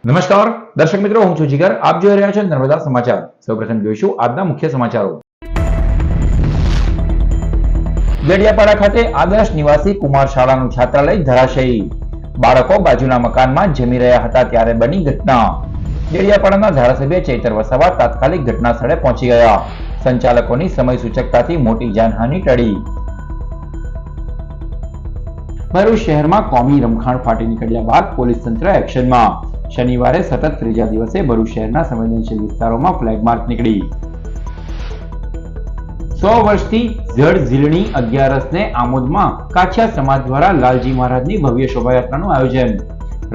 નમસ્કાર દર્શક મિત્રો, હું છું જીગર. આપ જોઈ રહ્યા છો નર્મદા સમાચાર. સૌપ્રથમ જોઈશું આજના મુખ્ય સમાચારો. દેડિયાપાડા ખાતે આદર્શ નિવાસી કુમાર શાળાનું છાત્રાલય ધરાશયી. બાળકો બાજુના મકાનમાં જમી રહ્યા હતા ત્યારે બની ઘટના. દેડિયાપાડાના ધારાસભ્ય ચૈતર વસાવા તાત્કાલિક ઘટના સ્થળે પહોંચી ગયા. સંચાલકોની સમય સૂચકતાથી મોટી જાનહાનિ ટળી. ભરૂચ શહેરમાં કોમી રમખાણ ફાટી નીકળ્યા બાદ પોલીસ તંત્ર એક્શનમાં. શનિવારે સતત ત્રીજા દિવસે ભરૂચ શહેરના સંવેદનશીલ વિસ્તારોમાં ફ્લેગ માર્ચ નીકળી. 100 વર્ષથી જળઝીલણી 11રસને આમોદમાં કાછિયા સમાજ દ્વારા લાલજી મહારાજની ભવ્ય શોભાયાત્રાનું આયોજન.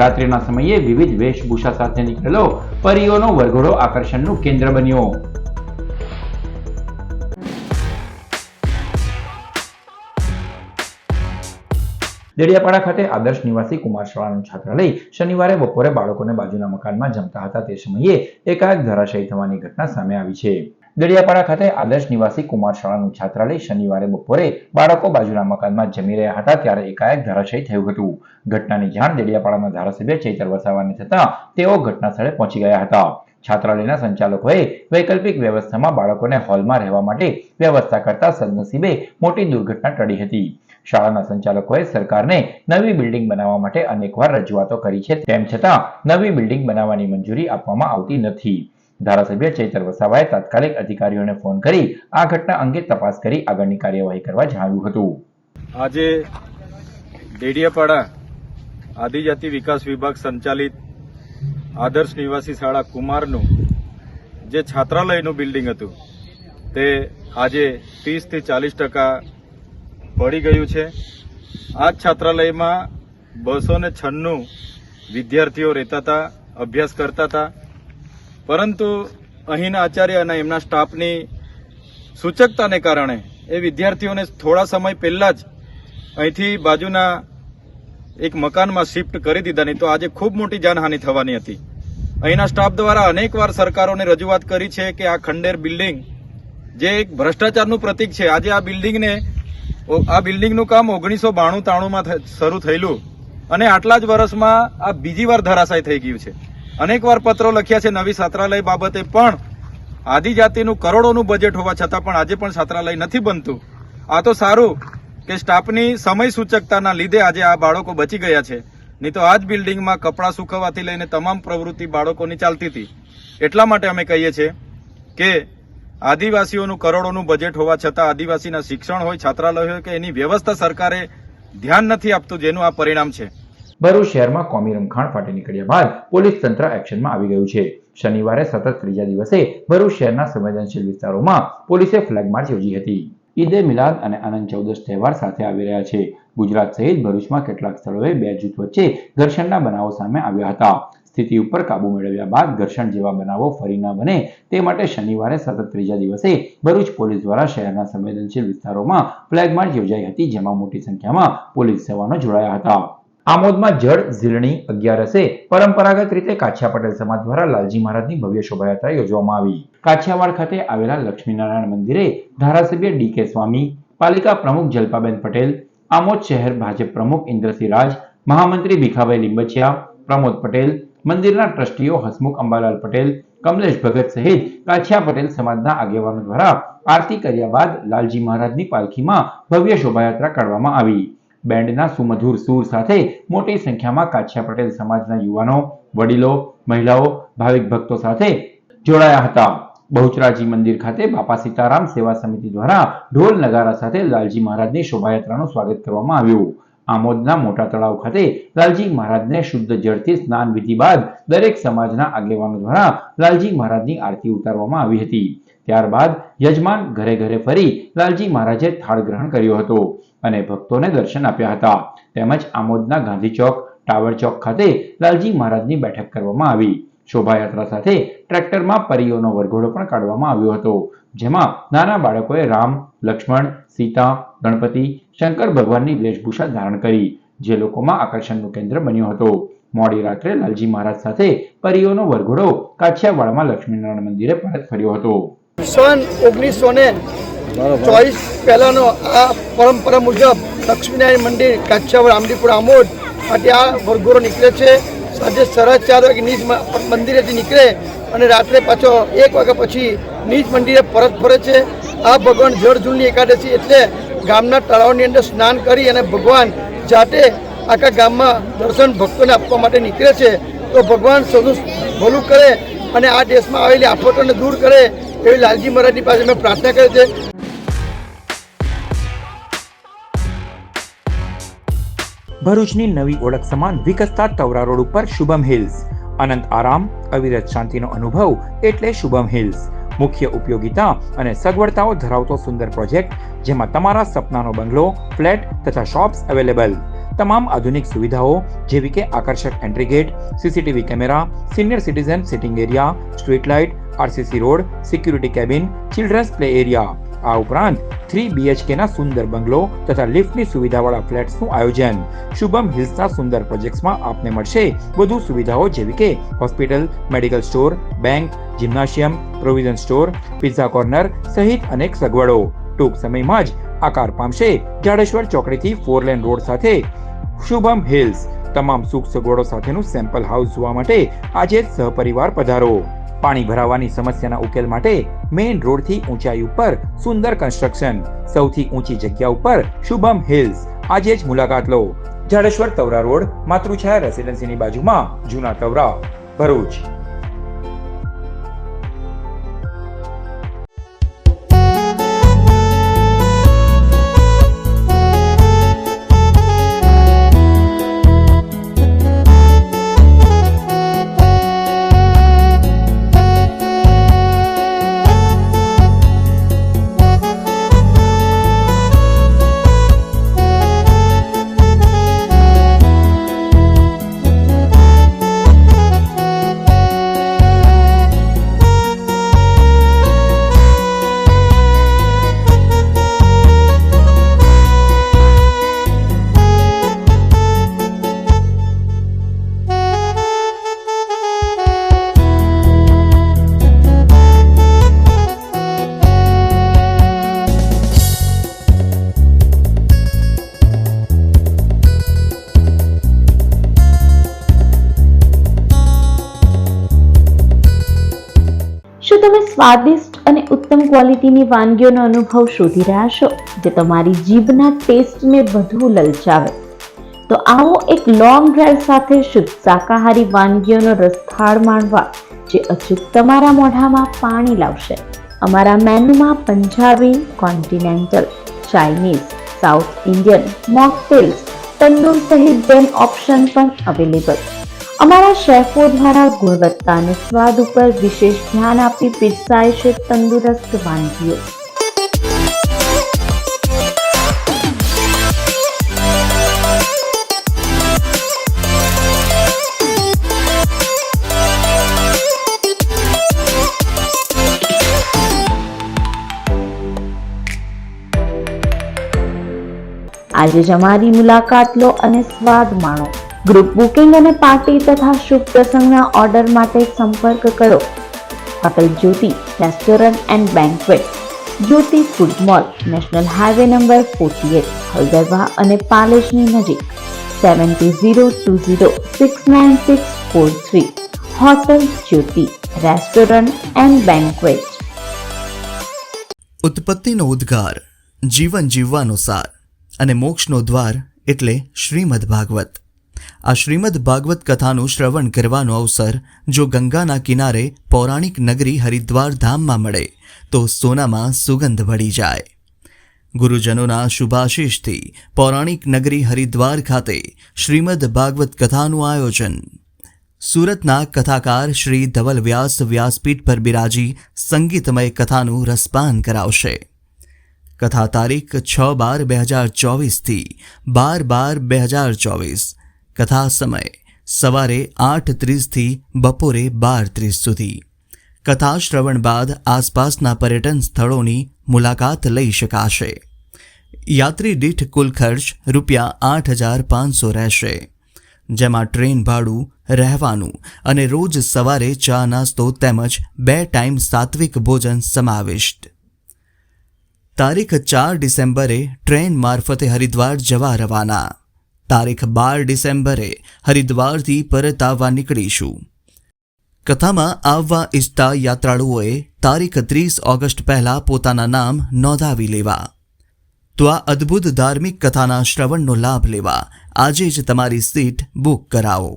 રાત્રિના સમયે વિવિધ વેશભૂષા સાથે નીકળેલો પરીઓનો વરઘોડો આકર્ષણનું કેન્દ્ર બન્યો. દેડિયાપાડા ખાતે આદર્શ નિવાસી કુમાર શાળાનું છાત્રાલય શનિવારે બપોરે બાળકોને બાજુના મકાનમાં જમતા હતા તે સમયે એકાએક ધરાશાયી થવાની ઘટના સામે આવી છે. દેડિયાપાડા ખાતે આદર્શ નિવાસી કુમાર શાળાનું છાત્રાલય શનિવારે બપોરે બાળકો બાજુના મકાનમાં જમી રહ્યા હતા ત્યારે એકાએક ધરાશાયી થયું હતું. ઘટનાની જાણ દેડિયાપાડાના ધારાસભ્ય ચૈતર વસાવાને થતા તેઓ ઘટના સ્થળે પહોંચી ગયા હતા. છાત્રાલયના સંચાલકોએ વૈકલ્પિક વ્યવસ્થામાં બાળકોને હોલમાં રહેવા માટે વ્યવસ્થા કરતા સદનસીબે મોટી દુર્ઘટના ટળી હતી. શાળાના સંચાલકોએ સરકારને નવી બિલ્ડિંગ બનાવવા માટે અનેકવાર રજૂઆતો કરી છે, તેમ છતાં નવી બિલ્ડિંગ બનાવવાની મંજૂરી આપવામાં આવતી નથી. ધારાસભ્ય ચૈતર વસાવાએ તાત્કાલિક અધિકારીઓને ફોન કરી આ ઘટના અંગે તપાસ કરી આગળની કાર્યવાહી કરવા જણાવ્યું હતું. આજે દેડિયાપાડા આદિજાતિ વિકાસ વિભાગ સંચાલિત આદર્શ નિવાસી શાળા કુમારનું જે છાત્રાલયનું બિલ્ડિંગ હતું તે આજે 30 થી 40% પડી ગયું છે. આ છાત્રાલયમાં 296 વિદ્યાર્થીઓ રહેતા હતા, અભ્યાસ કરતા હતા, પરંતુ અહીંના આચાર્ય અને એમના સ્ટાફની સૂચકતાને કારણે એ વિદ્યાર્થીઓને થોડા સમય પહેલા જ અહીંથી બાજુના એક મકાનમાં શિફ્ટ કરી દીધા, નહીં તો આજે ખૂબ મોટી જાનહાનિ થવાની હતી. અહીંના સ્ટાફ દ્વારા અનેકવાર સરકારોને રજૂઆત કરી છે કે આ ખંડેર બિલ્ડિંગ જે એક ભ્રષ્ટાચારનું પ્રતીક છે, આજે આ બિલ્ડિંગનું કામ 1992-93માં શરૂ થયેલું અને આટલા જ વર્ષમાં આ બીજી વાર ધરાશાય થઈ ગયું છે. અનેકવાર પત્રો લખ્યા છે નવી છાત્રાલય બાબતે, પણ આદિજાતિનું કરોડોનું બજેટ હોવા છતાં પણ આજે પણ છાત્રાલય નથી બનતું. આ તો સારું કે સ્ટાફની સમય સૂચકતાના લીધે આજે આ બાળકો બચી ગયા છે, નહીં તો આ જ બિલ્ડિંગમાં કપડાં સુકવવાથી લઈને તમામ પ્રવૃત્તિ બાળકોની ચાલતી હતી. એટલા માટે અમે કહીએ છીએ કે આદિવાસીઓનું કરોડોનું બજેટ હોવા છતાં આદિવાસીના શિક્ષણ હોય, છાત્રાલય હોય કે એની વ્યવસ્થા સરકારે ધ્યાન નથી આપતું, જેનું આ પરિણામ છે. ભરૂચ શહેરમાં કોમી રમખાણ ફાટી નીકળ્યા બાદ પોલીસ તંત્ર એક્શનમાં આવી ગયું છે. શનિવારે સતત ત્રીજા દિવસે ભરૂચ શહેરના સંવેદનશીલ વિસ્તારોમાં પોલીસે ફ્લેગ માર્ચ યોજી હતી. ઈદે મિલાદ અને આનંદ ચૌદશ તહેવાર સાથે આવી રહ્યા છે. ગુજરાત સહિત ભરૂચમાં કેટલાક સ્થળોએ બે જૂથ વચ્ચે ઘર્ષણના બનાવો સામે આવ્યા હતા. સ્થિતિ ઉપર કાબુ મેળવ્યા બાદ ઘર્ષણ જેવા બનાવો ફરી ન બને તે માટે શનિવારે સતત ત્રીજા દિવસે ભરૂચ પોલીસ દ્વારા શહેરના સંવેદનશીલ વિસ્તારોમાં ફ્લેગ માર્ચ યોજાઈ હતી, જેમાં મોટી સંખ્યામાં પોલીસ જવાનો જોડાયા હતા. આમોદમાં જળ ઝીલણી 11રસે પરંપરાગત રીતે કાછિયા પટેલ સમાજ દ્વારા લાલજી મહારાજની ભવ્ય શોભાયાત્રા યોજવામાં આવી. કાછિયાવાડ ખાતે આવેલા લક્ષ્મીનારાયણ મંદિરે ધારાસભ્ય ડી.કે. સ્વામી, પાલિકા પ્રમુખ જલ્પાબેન પટેલ, આમોદ શહેર ભાજપ પ્રમુખ ઇન્દ્રસિંહ રાજ, મહામંત્રી ભીખાભાઈ લીંબચિયા, પ્રમોદ પટેલ, મંદિરના ટ્રસ્ટીઓ હસમુખ અંબાલાલ પટેલ, કમલેશ ભગત સહિત કાછિયા પટેલ સમાજના આગેવાનો દ્વારા આરતી કર્યા બાદ લાલજી મહારાજની પાલખીમાં ભવ્ય શોભાયાત્રા કાઢવામાં આવી. બેન્ડના સુમધુર સૂર સાથે મોટી સંખ્યામાં કાછિયા પટેલ સમાજના યુવાનો, વડીલો, મહિલાઓ, ભાવિક ભક્તો સાથે જોડાયા હતા. બહુચરાજી મંદિર ખાતે બાપા સીતારામ સેવા સમિતિ દ્વારા ઢોલ નગારા સાથે લાલજી મહારાજની શોભાયાત્રાનું સ્વાગત કરવામાં આવ્યું. આમોદના મોટા તળાવ ખાતે લાલજી મહારાજને શુદ્ધ જળથી સ્નાન વિધિ બાદ દરેક સમાજના આગેવાનો દ્વારા લાલજી મહારાજની આરતી ઉતારવામાં આવી હતી. ત્યારબાદ યજમાન ઘરે ઘરે ફરી લાલજી મહારાજે થાળ ગ્રહણ કર્યો હતો અને ભક્તોને દર્શન આપ્યા હતા. તેમજ આમોદના ગાંધી ચોક, ટાવર ચોક ખાતે લાલજી મહારાજની બેઠક કરવામાં આવી. શોભાયાત્રા સાથે ટ્રેક્ટરમાં પરીઓનો વરઘોડો પણ કાઢવામાં આવ્યો હતો, જેમાં નાના બાળકોએ રામ, લક્ષ્મણ, સીતા, ગણપતિ, શંકર ભગવાનની વેશભૂષા ધારણ કરી, જે લોકોમાં આકર્ષણનું કેન્દ્ર બન્યો હતો. મોડી રાત્રે લાલજી મહારાજ સાથે પરીઓનો વરઘોડો કાછિયાવાડમાં લક્ષ્મીનારાયણ મંદિરે પરત ફર્યો હતો. સન 1924 પહેલાનો આ પરંપરા મુજબ લક્ષ્મીનારાયણ મંદિર કાછિયાવાડ આમદીપુર આમોદ માટે આ વરઘોડો નીકળે છે. સાંજે 4:30 વાગે નિજ મંદિરેથી નીકળે અને રાત્રે પાછો 1 વાગ્યા પછી નિજ મંદિરે પરત ફરે છે. આ ભગવાન જળઝૂલની એકાદશી એટલે ગામના તળાવની અંદર સ્નાન કરી અને ભગવાન જાતે આખા ગામમાં દર્શન ભક્તોને આપવા માટે નીકળે છે. તો ભગવાન સૌનું ભલું કરે અને આ દેશમાં આવેલી આફતોને દૂર કરે એવી લાલજી મહારાજની પાસે અમે પ્રાર્થના કરીએ છીએ. ભરૂચની નવી ઓળખ સમાન વિકસતા તવરા રોડ ઉપર શુભમ હિલ્સ. અનંત આરામ, અવિરત શાંતિનો અનુભવ એટલે શુભમ હિલ્સ. મુખ્ય ઉપયોગિતા અને સગવડતાઓ ધરાવતો સુંદર પ્રોજેક્ટ જેમાં તમારા સપનાનો બંગલો, ફ્લેટ તથા શોપ્સ અવેલેબલ. તમામ આધુનિક સુવિધાઓ જેવી કે આકર્ષક entry gate, CCTV camera, senior citizen sitting area, street light, RCC road, security cabin, children's play area. આ ઉપરાંત 3 BHK ના સુંદર બંગલો તથા લિફ્ટની સુવિધાવાળા ફ્લેટ્સનું આયોજન. શુભમ હિલ્સના સુંદર પ્રોજેક્ટ્સમાં આપને મળશે વધુ સુવિધાઓ જેવી કે hospital, medical store, bank, gymnasium, provision store, pizza corner સહિત અનેક સગવડો. ટૂંક સમયમાં જ આકાર પામશે જાડેશ્વર ચોકડીથી 4 લેન રોડ સાથે શુભમ હિલ્સ. તમામ સુખ સગવડો સાથેનું સેમ્પલ હાઉસ જોવા માટે આજે જ સહપરિવાર પધારો. પાણી ભરાવાની સમસ્યાના ઉકેલ માટે મેઇન રોડથી ઊંચાઈ ઉપર સુંદર કન્સ્ટ્રક્શન. સૌથી ઊંચી જગ્યા ઉપર શુભમ હિલ્સ. આજે જ મુલાકાત લો. જાડેશ્વર તવરા રોડ, માતૃછાયા રેસિડેન્સીની બાજુમાં, જૂના તવરા, ભરૂચ. શું તમે સ્વાદિષ્ટ અને ઉત્તમ ક્વોલિટીની વાનગીઓનો અનુભવ શોધી રહ્યા છો જે તમારી જીભના ટેસ્ટને વધુ લલચાવે? તો આવો એક લોંગ ડ્રાઈવ સાથે શુદ્ધ શાકાહારી વાનગીઓનો રસથાળ માણવા જે અચૂક તમારા મોઢામાં પાણી લાવશે. અમારા મેનુમાં Punjabi, continental, Chinese, South Indian, mocktails, tandoor સહિત જૈન ઓપ્શન પણ અવેલેબલ. અમારા શેફો દ્વારા ગુણવત્તા અને સ્વાદ ઉપર વિશેષ ધ્યાન આપી પીરસાય છે તંદુરસ્ત વાનગીઓ. આજે જ અમારી મુલાકાત લો અને સ્વાદ માણો. ગ્રુપ બુકિંગ અને પાર્ટી તથા શુભ પ્રસંગના ઓર્ડર માટે સંપર્ક કરો. Hotel Jyoti restaurant and banquet, Jyoti food mall, national highway number 48, Haldarva અને પાલેજની નજીક, 7020269643. Hotel Jyoti restaurant and banquet. ઉત્પત્તિનો ઉદ્ગાર, જીવન જીવવાનો સાર અને મોક્ષનો દ્વાર એટલે શ્રીમદ ભાગવત. આ શ્રીમદ ભાગવત કથાનું શ્રવણ કરવાનો અવસર જો ગંગાના કિનારે પૌરાણિક નગરી હરિદ્વાર ધામમાં મળે તો સોનામાં સુગંધ વળી જાય. ગુરુજનોના શુભાશીષથી પૌરાણિક નગરી હરિદ્વાર ખાતે શ્રીમદ ભાગવત કથાનું આયોજન. સુરતના કથાકાર શ્રી ધવલ વ્યાસ વ્યાસપીઠ પર બિરાજી સંગીતમય કથાનું રસપાન કરાવશે. કથા તારીખ 6/12/2024 થી 12/12/2024. કથા સમય સવારે 8:30 થી બપોરે 12:30 સુધી. કથા શ્રવણ બાદ આસપાસના પર્યટન સ્થળોની મુલાકાત લઈ શકાશે. યાત્રી દીઠ કુલ ખર્ચ ₹8,500 રહેશે, જેમાં ટ્રેન ભાડું, રહેવાનું અને રોજ સવારે ચા નાસ્તો તેમજ 2 ટાઈમ સાત્વિક ભોજન સમાવિષ્ટ. તારીખ 4 ડિસેમ્બરે ટ્રેન મારફતે હરિદ્વાર જવા રવાના. તારીખ 12 ડિસેમ્બરે હરિદ્વારથી પરત આવવા નીકળીશું. કથામાં આવવા ઈચ્છતા યાત્રાળુઓએ તારીખ 30 ઓગસ્ટ પહેલાં પોતાના નામ નોંધાવી લેવા. તો આ અદ્ભુત ધાર્મિક કથાના શ્રવણનો લાભ લેવા આજે જ તમારી સીટ બુક કરાવો.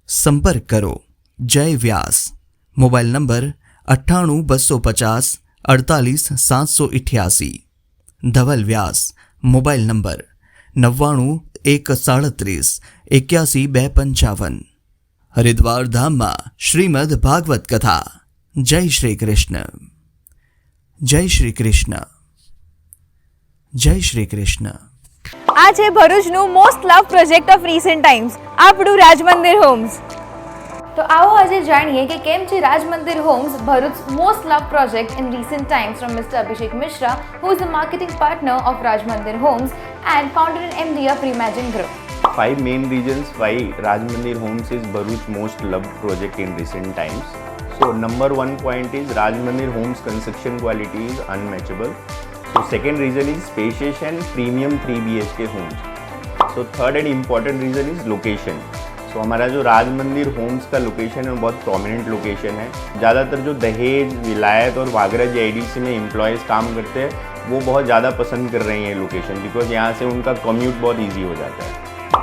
સંપર્ક કરો જય વ્યાસ, મોબાઈલ નંબર 98 250 48 788. ધવલ વ્યાસ, મોબાઈલ નંબર 99 137 81 255. હરિદ્વાર ધામમાં શ્રીમદ ભાગવત કથા. જય શ્રી કૃષ્ણ, જય શ્રી કૃષ્ણ, જય શ્રી કૃષ્ણ. આ છે ભરૂચનું most love project of recent times, આપણું રાજમંદિર હોમ્સ. તો આવો આજે જાણીએ કે કેમ છે Rajmandir homes Bharuch most love project in recent times from mister Abhishek Mishra, who is the marketing partner of Rajmandir Homes and founder and MD of Reimagine Group. 5 main reasons why Rajmandir Homes is Bharuch most loved project in recent times. So number one point is Rajmandir Homes construction quality is unmatchable. So second reason is spacious and premium 3 BHK homes. So third and important reason is location. So हमारा जो Rajmandir Holmes का location है वो बहुत prominent location है. ज़्यादातर जो दहेज, विलायत और वागरा JIDC में एम्प्लॉयज़ काम करते हैं वो बहुत ज़्यादा पसंद कर रहे हैं ये लोकेशन, बिकॉज यहाँ से उनका कम्यूट बहुत ईजी हो जाता है.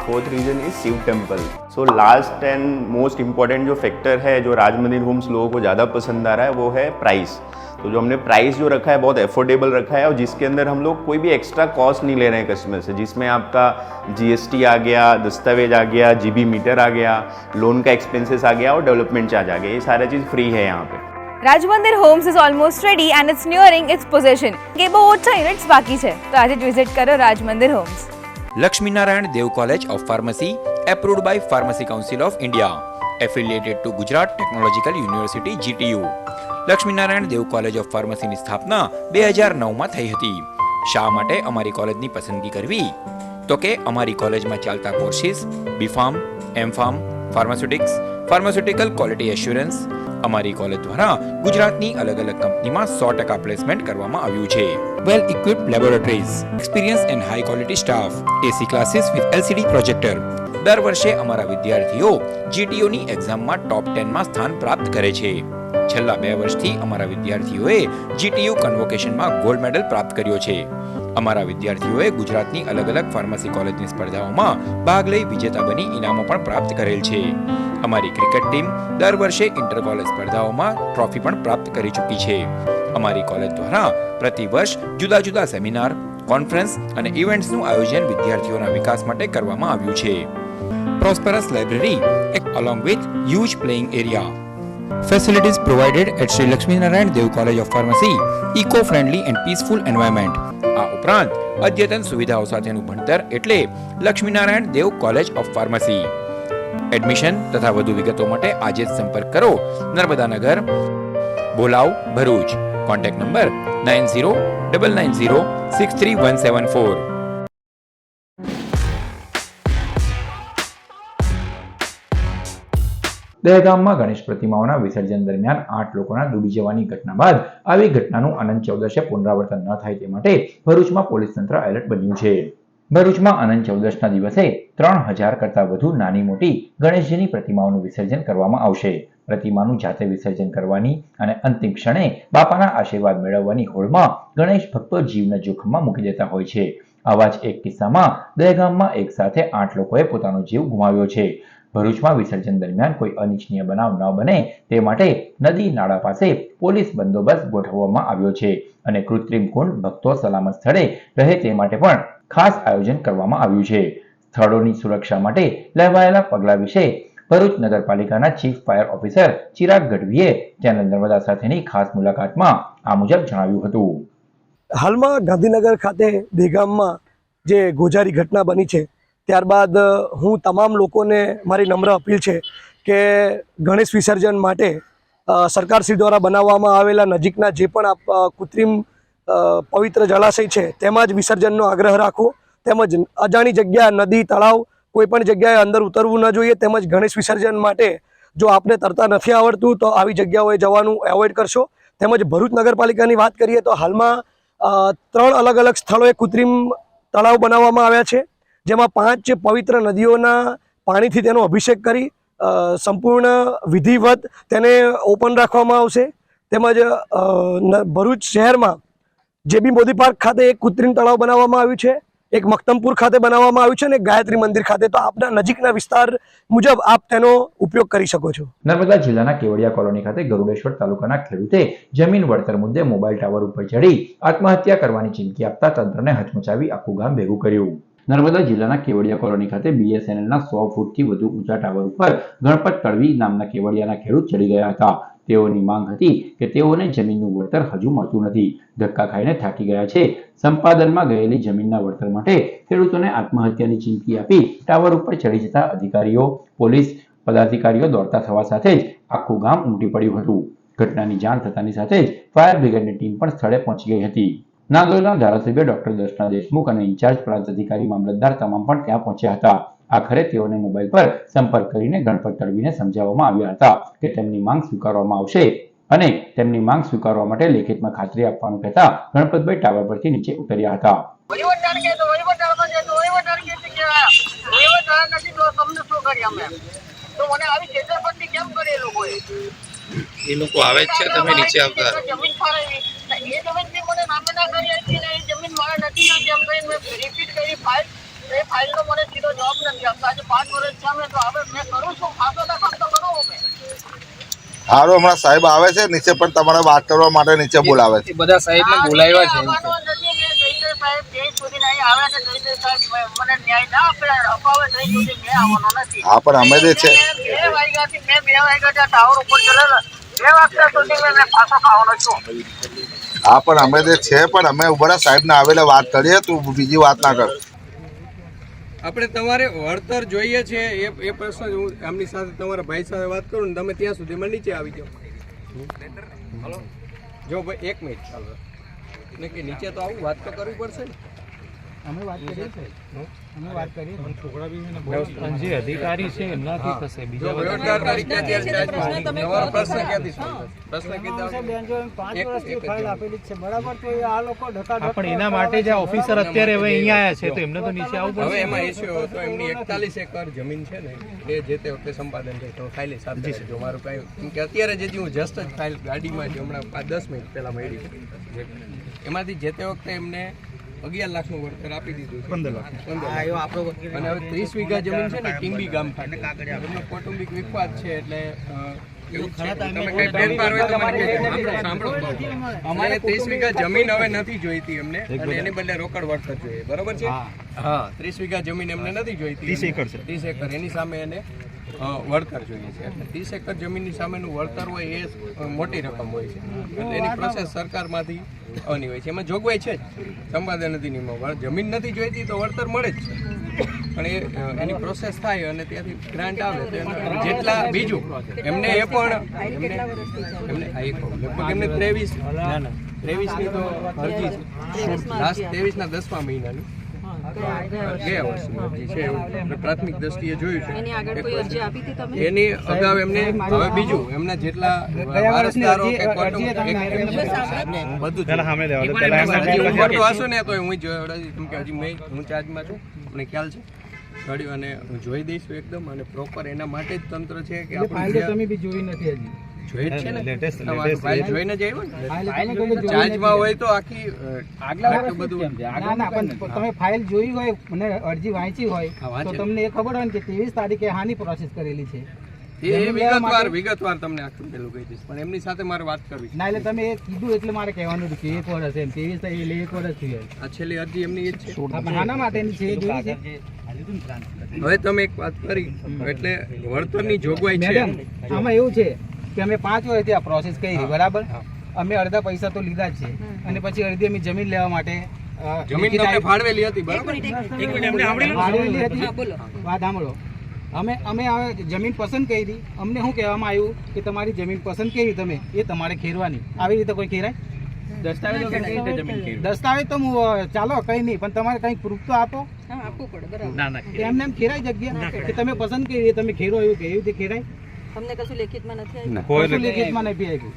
Fourth reason is Shiv temple. So last and most important जो फैक्टर है जो राजमंदिर होम्स लोगों को ज़्यादा पसंद आ रहा है वो है प्राइस. तो जो हमने प्राइस जो रखा है बहुत अफोर्डेबल रखा है और जिसके अंदर हम लोग कोई भी एक्स्ट्रा कॉस्ट नहीं ले रहे हैं कस्टमर से, जिसमें आपका GST आ गया, दस्तावेज आ गया, GB मीटर आ गया, लोन का एक्सपेंसेस आ गया और डेवलपमेंट चार्ज आ गया. ये सारा चीज़ फ्री है यहाँ पे. Rajmandir homes is almost ready and it's nearing its possession. કે બહુ ઓછા યુનિટ્સ બાકી છે, તો આજે જ વિઝિટ કરો Rajmandir homes. Lakshminarayan Dev College of Pharmacy, approved by Pharmacy Council of India, affiliated to Gujarat Technological University GTU. Laxminarayan Dev college of ફાર્મસીની સ્થાપના 2009માં થઈ હતી. શા માટે અમારી કોલેજની પસંદગી કરવી? તો કે અમારી કોલેજમાં ચાલતા courses B.Pharm, M.Pharm, ફાર્માસ્યુટિક્સ, pharmaceutical quality assurance. અમારી કોલેજ દ્વારા ગુજરાતની અલગ અલગ કંપનીમાં 100% પ્લેસમેન્ટ કરવામાં આવ્યું છે. Well equipped laboratories, experience and high quality staff, AC classes with LCD projector. દર વર્ષે અમારા વિદ્યાર્થીઓ GTUની એક્ઝામમાં ટોપ 10માં સ્થાન પ્રાપ્ત કરે છે. છેલ્લા 2 વર્ષથી અમારા વિદ્યાર્થીઓએ GTU કન્વોકેશનમાં ગોલ્ડ મેડલ પ્રાપ્ત કર્યો છે. અમારા વિદ્યાર્થીઓએ ગુજરાતની અલગ અલગ ફાર્મસી કોલેજની સ્પર્ધાઓમાં ભાગ લઈ વિજેતા બની ઇનામો પણ પ્રાપ્ત કરેલ છે. અમારી ક્રિકેટ ટીમ દર વર્ષે ઇન્ટર કોલેજ સ્પર્ધાઓમાં ટ્રોફી પણ પ્રાપ્ત કરી ચૂકી છે. અમારી કોલેજ દ્વારા પ્રતિ વર્ષ જુદા જુદા સેમિનાર, કોન્ફરન્સ અને ઇવેન્ટ્સનું આયોજન વિદ્યાર્થીઓના વિકાસ માટે કરવામાં આવ્યું છે. Prosperous library along with huge playing area. Facilities provided at Sri Lakshminarayan Dev College of Pharmacy, eco-friendly and peaceful environment. આ ઉપરાંત અદ્યતન સુવિધાઓ સાથેનું ભણતર એટલે Laxminarayan Dev college of pharmacy. Admission તથા વધુ વિગતો માટે આજે જ સંપર્ક કરો. નર્મદાનગર, બોલાવ, ભરૂચ. Contact number 9099063174. દહેગામમાં ગણેશ પ્રતિમાઓના વિસર્જન દરમિયાન 8 લોકોના ડૂબી જવાની ઘટના બાદ આવી ઘટનાનું અનંત ચૌદશે પુનરાવર્તન ન થાય તે માટે ભરૂચમાં પોલીસ તંત્ર એલર્ટ બન્યું છે. ભરૂચમાં અનંત ચૌદશના દિવસે 3000 કરતાં વધુ નાની મોટી ગણેશજીની પ્રતિમાઓનું વિસર્જન કરવામાં આવશે. પ્રતિમાનું જાતે વિસર્જન કરવાની અને અંતિમ ક્ષણે બાપાના આશીર્વાદ મેળવવાની હોડમાં ગણેશ ભક્તો જીવના જોખમમાં મૂકી દેતા હોય છે. આવા જ એક કિસ્સામાં દહેગામમાં એક સાથે 8 લોકોએ પોતાનો જીવ ગુમાવ્યો છે. ભરૂચમાં વિસર્જન દરમિયાન કોઈ અનિચ્છનીય બનાવ ન બને તે માટે નદી નાળા પાસે પોલીસ બંદોબસ્ત ગોઠવવામાં આવ્યો છે અને કૃત્રિમ કુંડ ભક્તો સલામત સ્થળે રહે તે માટે પણ ખાસ આયોજન કરવામાં આવ્યું છે. સ્થળોની સુરક્ષા માટે લેવાયેલા પગલાં વિશે ભરૂચ નગરપાલિકાના ચીફ ફાયર ઓફિસર ચિરાગ ગઢવીએ ચેનલ નર્મદા સાથેની ખાસ મુલાકાતમાં આ મુજબ જણાવ્યું હતું. હાલમાં ગાંધીનગર ખાતે દહેગામમાં જે ગોઝારી ઘટના બની છે ત્યારબાદ હું તમામ લોકોને મારી નમ્ર અપીલ છે કે ગણેશ વિસર્જન માટે સરકારશ્રી દ્વારા બનાવવામાં આવેલા નજીકના જે પણ કૃત્રિમ પવિત્ર જળાશય છે તેમાં જ વિસર્જનનો આગ્રહ રાખવો, તેમજ અજાણી જગ્યા, નદી, તળાવ કોઈ પણ જગ્યાએ અંદર ઉતરવું ન જોઈએ. તેમજ ગણેશ વિસર્જન માટે જો આપને તરતા નથી આવડતું તો આવી જગ્યાઓએ જવાનું એવોઇડ કરશો. તેમજ ભરૂચ નગરપાલિકાની વાત કરીએ તો હાલમાં 3 અલગ અલગ સ્થળોએ કૃત્રિમ તળાવ બનાવવામાં આવ્યા છે, જેમાં 5 પવિત્ર નદીઓના પાણીથી તેનો અભિષેક કરી સંપૂર્ણ વિધિવત તેને ઓપન રાખવામાં આવશે. તેમજ ભરૂચ શહેરમાં જેબી મોદી પાર્ક ખાતે એક કૃત્રિમ તળાવ બનાવવામાં આવ્યું છે, એક મખતમપુર ખાતે બનાવવામાં આવ્યું છે અને ગાયત્રી મંદિર ખાતે. તો આપના નજીકના વિસ્તાર મુજબ આપ તેનો ઉપયોગ કરી શકો છો. નર્મદા જિલ્લાના કેવડિયા કોલોની ખાતે ગરુડેશ્વર તાલુકાના ખેડૂતે જમીન વળતર મુદ્દે મોબાઈલ ટાવર ઉપર ચડી આત્મહત્યા કરવાની ચીમકી આપતા તંત્રને હચમચાવી આખું ગામ ભેગું કર્યું. નર્મદા જિલ્લાના કેવડિયા કોલોની ખાતે BSNLના 100 ફૂટથી વધુ ઊંચા ટાવર ઉપર ગણપત તડવી નામના કેવડિયાના ખેડૂત ચડી ગયા હતા. તેઓની માંગ હતી કે તેઓને જમીનનું વળતર હજુ મળતું નથી. ધક્કા ખાઈને થાકી ગયા છે. સંપાદનમાં ગયેલી જમીનના વળતર માટે ખેડૂતોને આત્મહત્યાની ચીમકી આપી ટાવર ઉપર ચડી જતા અધિકારીઓ, પોલીસ પદાધિકારીઓ દોડતા થવા સાથે જ આખું ગામ ઉમટી પડ્યું હતું. ઘટનાની જાણ થતાની સાથે જ ફાયર બ્રિગેડની ટીમ પણ સ્થળે પહોંચી ગઈ હતી. નાંદોદના ધારાસભ્ય ડોક્ટર દર્શના દેશમુખ અને ઇન્ચાર્જ પ્રાંત અધિકારી મામલતદાર તમામ પણ ત્યાં પહોંચ્યા હતા. આખરે તેઓને મોબાઈલ પર સંપર્ક કરીને ગણપત તડવીને સમજાવવામાં આવ્યા હતા કે તેમની માંગ સ્વીકારવામાં આવશે અને તેમની માંગ સ્વીકારવા માટે લેખિતમાં ખાતરી આપવાનું કહેતા ગણપતભાઈ ટાવર પરથી નીચે ઉતર્યા હતા. એ લોકો આવે જ છે, તમે નીચે આવતા ફાઇલનો મને સીધો જવાબ નથી આપતા. આજે 5 વર્ષ થયા મેં તો હવે મેં કરું છું ખાસો તો કામ તો કરું મેં. હારો હમણાં સાહેબ આવે છે નીચે, પણ તમારે વાત કરવા માટે નીચે બોલાવે છે. બધા સાહેબને બોલાવ્યા છે. સાહેબ જય સુધી નહીં આવે ને જય સાહેબ મને ન્યાય ના આપે અપાવે જય સુધી મેં આવવાનો નથી. હા પણ અમે જે છે 2 વાગ્યાથી મેં 2 વાગ્યા ટાવર ઉપર ચડેલા 2 વાગ્યા સુધી મેં પાછો ખાવાનો છું. હા પણ અમે જે છે પણ અમે ઉભા સાહેબને આવેલા વાત કરીએ, તું બીજી વાત ના કર. આપણે તમારે વળતર જોઈએ છે એ પ્રશ્ન હું આમની સાથે તમારા ભાઈ સાથે વાત કરું ને તમે ત્યાં સુધીમાં નીચે આવી જાઓ. હલો જો ભાઈ 1 મિનિટ ચાલો ને કે નીચે તો આવું વાત તો કરવી પડશે ને. અમે વાત કરીએ છીએ પણ છોકરા બી જે અધિકારી છે એમનાથી થશે. બીજા વહીવટદાર તરીકે તમારો પ્રશ્ન ક્યાંથી પ્રશ્ન કીધા 5 વર્ષથી ફાઇલ આપેલી છે બરાબર, તો આ લોકો પણ એના માટે જ ઓફિસર અત્યારે હવે અહીંયા આવ્યા છે તો એમને તો નીચે આવવું પડશે. હવે એમાં ઇસ્યુ હતો એમની 41 એકર જમીન છે ને એ જે તે વખતે સંપાદન થઈ તો ફાઇલ સાથે જો મારું કાંઈ કેમ કે અત્યારે જે હું જસ્ટ જ ફાઇલ ગાડીમાં જ હમણાં 10 મિનિટ પહેલાં મળી એમાંથી જે તે વખતે એમને 11 લાખનું વળતર આપી દીધું 15 લાખ અને હવે 30 વીઘા જમીન છે ને ટીંબી ગામ ખાતે એમનો કૌટુંબિક વિવાદ છે એટલે અમારે 30 વીઘા જમીન હવે નથી જોઈતી એમને અને એની બદલે રોકડ વળતર જોઈએ. બરોબર છે? હા 30 વીઘા જમીન એમને નથી જોઈતી, 30 એકર એની સામે એને વળતર જોઈએ છે. એટલે 30 એકર જમીનની સામેનું વળતર હોય એ મોટી રકમ હોય છે એટલે એની પ્રોસેસ સરકારમાંથી આવવાની હોય છે. એમાં જોગવાઈ છે જ સંપાદન અધિનિયમમાં જમીન નથી જોઈતી તો વળતર મળે જ છે પણ એની પ્રોસેસ થાય અને ત્યાંથી ગ્રાન્ટ આવે તો જેટલા બીજું એમને એ પણ એમને 23ની તો અરજી છે લાસ્ટ 23ના 10મા મહિનાની ગયા વર્ષની અરજી છે એવું પ્રાથમિક દ્રષ્ટિએ જોયું છે. એની અગાઉ એમને હવે બીજું એમના જેટલા વારસદારો કે બધું હશો ને તો હું કેમ કે હજી હું ચાર્જમાં છું મને ખ્યાલ છે ઘડ્યું અને હું જોઈ દઈશું એકદમ અને પ્રોપર એના માટે જ તંત્ર છે કે તમે બી જોઈ નથી હજી જોઈ જ છે ને ફાઇલ જોઈને જ આવ્યો ને ચાર્જમાં હોય તો આખી આગલા બધું તમે ફાઇલ જોઈ હોય અને અરજી વાંચી હોય તો તમને એ ખબર હોય ને કે 23 તારીખે હાની પ્રોસેસ કરેલી છે એ વિગતવાર તમને આખું પેલું કહી દઈશ પણ એમની સાથે મારે વાત કરવી ના. એટલે તમે એ કીધું એટલે મારે કહેવાનું કે 1 વર્ષ એમ 23 એટલે 1 વર્ષ થયું. આ છેલ્લી અરજી એમની એ જ છે આના માટેની છે જોઈ છે. હવે તમે એક વાત કરી એટલે વળતરની જોગવાઈ છે આમાં એવું છે કે અમે 5 વર્ષથી આ પ્રોસેસ કરી બરાબર, અમે અડધા પૈસા તો લીધા જ છે અને પછી અડધી અમે જમીન લેવા માટે જમીન તમને ફાળવેલી હતી બરાબર વાત સાંભળો. અમે જમીન પસંદ કરી, અમને શું કહેવામાં આવ્યું કે તમારી જમીન પસંદ કરી તમે એ તમારે ખેરવાની. આવી રીતે કોઈ ખેરાય? દસ્તાવેજ તો ચાલો કઈ નહીં પણ તમારે કઈ પ્રૂફ તો આપો. એમને એમ ખેરાય જગ્યા કે તમે પસંદ કરી તમે ખેરો એવું કે એવી રીતે ખેરાય? અમને કશું લેખિતમાં નથી આપ્યું, લેખિતમાં નથી આપ્યું.